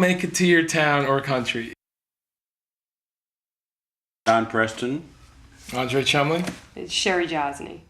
make it to your town or country? Don Preston. Andre Chumley? It's Cheri Jiosne.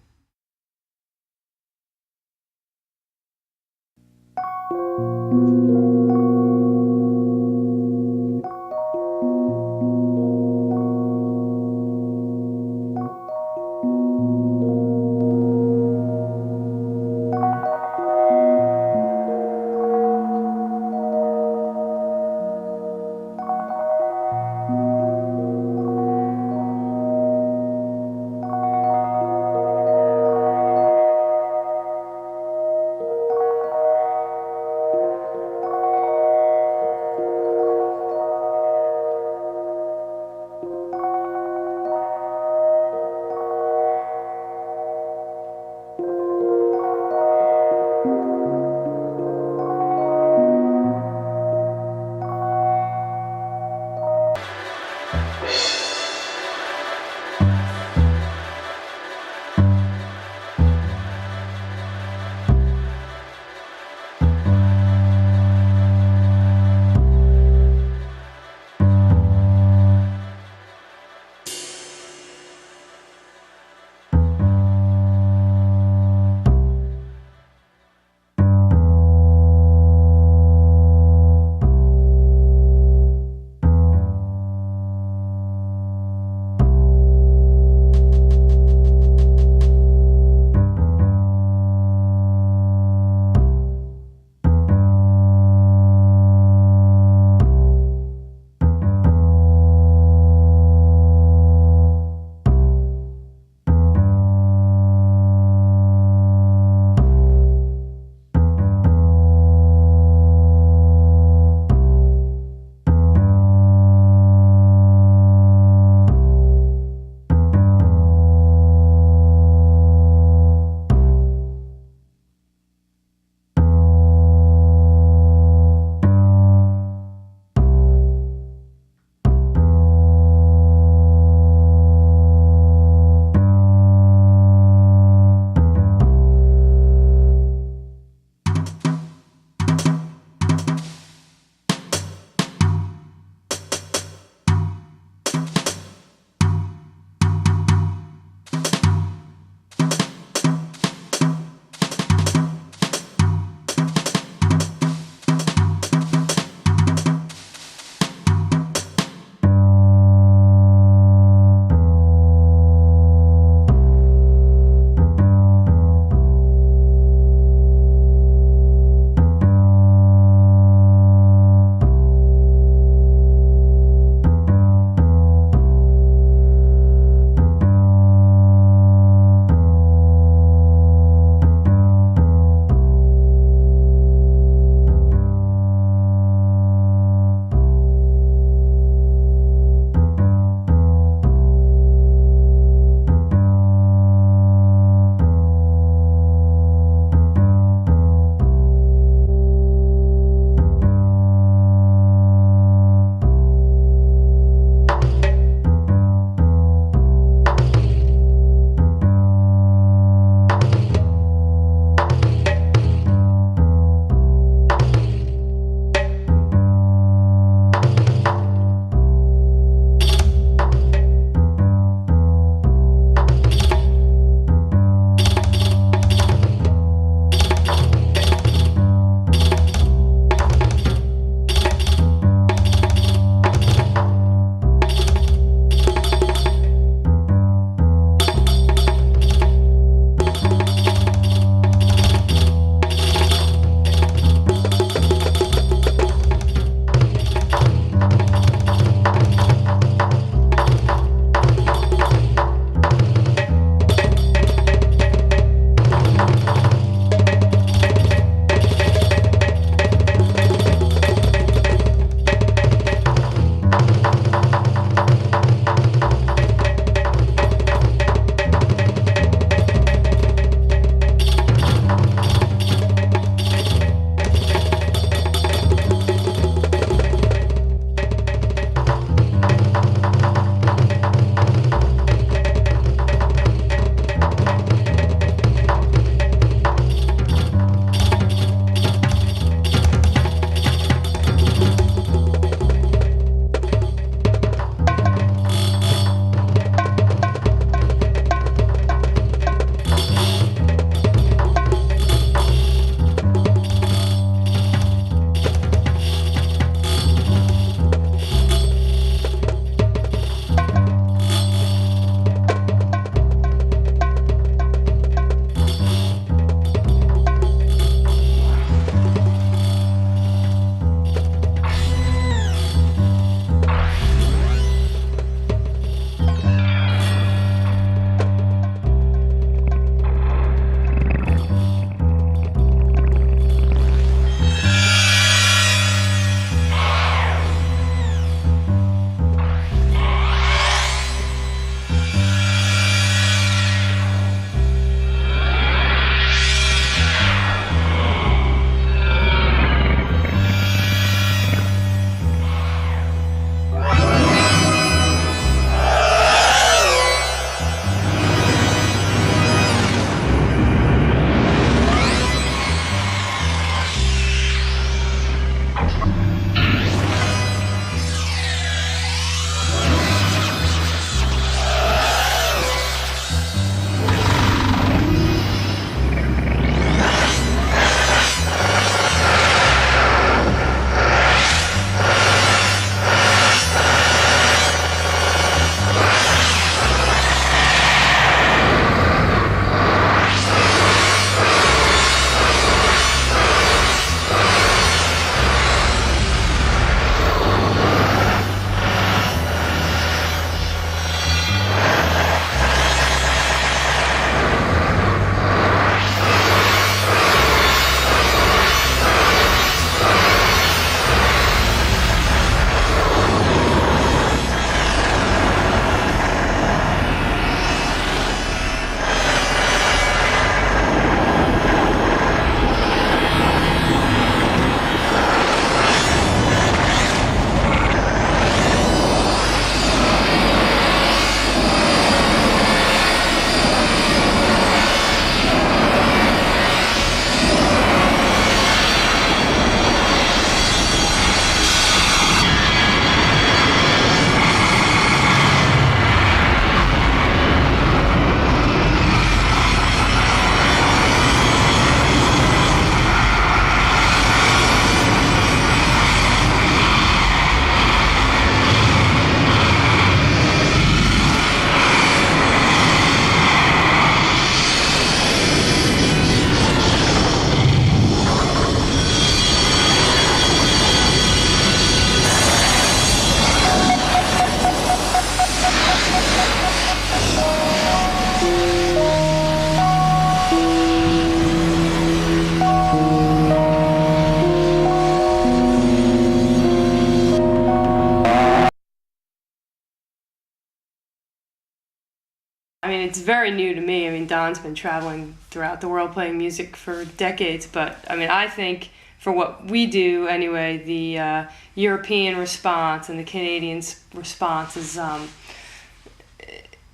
I mean, it's very new to me. I mean, Don's been traveling throughout the world playing music for decades, but I mean, I think for what we do anyway, the European response and the Canadian response is a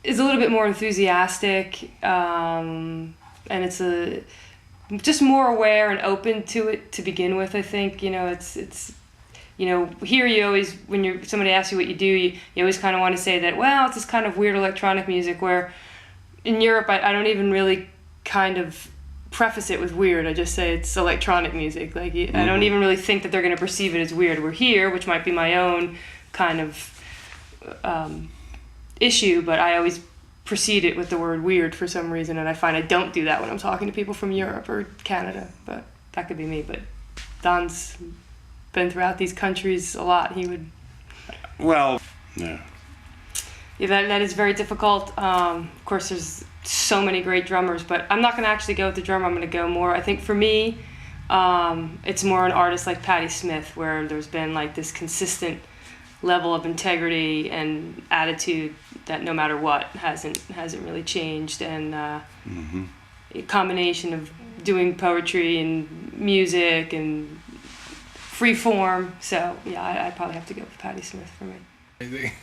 little bit more enthusiastic, and it's just more aware and open to it to begin with. I think it's here you always, when somebody asks you what you do, you always kind of want to say that, well, it's this kind of weird electronic music, where in Europe I don't even really kind of preface it with weird. I just say it's electronic music. Like I don't even really think that they're going to perceive it as weird. We're here, which might be my own kind of issue, but I always precede it with the word weird for some reason, and I find I don't do that when I'm talking to people from Europe or Canada, but that could be me. But Don's been throughout these countries a lot. He would... Well, yeah. Yeah, that is very difficult. Of course, there's so many great drummers, but I'm not going to actually go with the drummer. I'm going to go more, I think for me, it's more an artist like Patti Smith, where there's been like this consistent level of integrity and attitude that no matter what hasn't really changed, and a combination of doing poetry and music and free form. So yeah, I'd probably have to go with Patti Smith for me.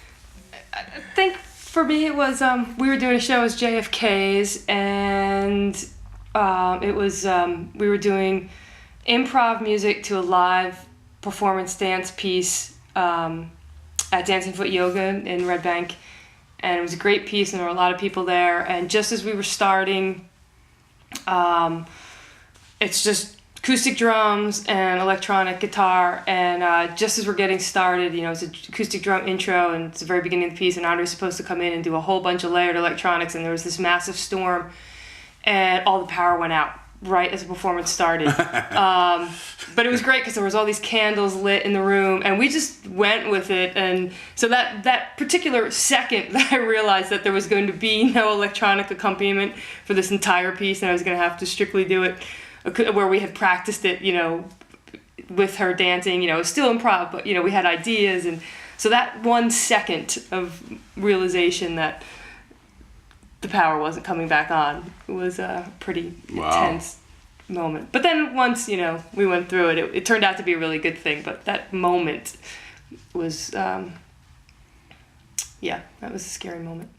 I think for me it was we were doing a show as JFK's, and it was we were doing improv music to a live performance dance piece at Dancing Foot Yoga in Red Bank, and it was a great piece, and there were a lot of people there. And just as we were starting, it's just acoustic drums and electronic guitar, and just as we're getting started, it's an acoustic drum intro, and it's the very beginning of the piece, and Andre's supposed to come in and do a whole bunch of layered electronics, and there was this massive storm, and all the power went out right as the performance started. But it was great because there was all these candles lit in the room, and we just went with it. And so that particular second that I realized that there was going to be no electronic accompaniment for this entire piece, and I was going to have to strictly do it where we had practiced it, with her dancing, it was still improv, but, we had ideas. And so that 1 second of realization that the power wasn't coming back on was a pretty intense moment. But then once, we went through it, it turned out to be a really good thing. But that moment was, that was a scary moment.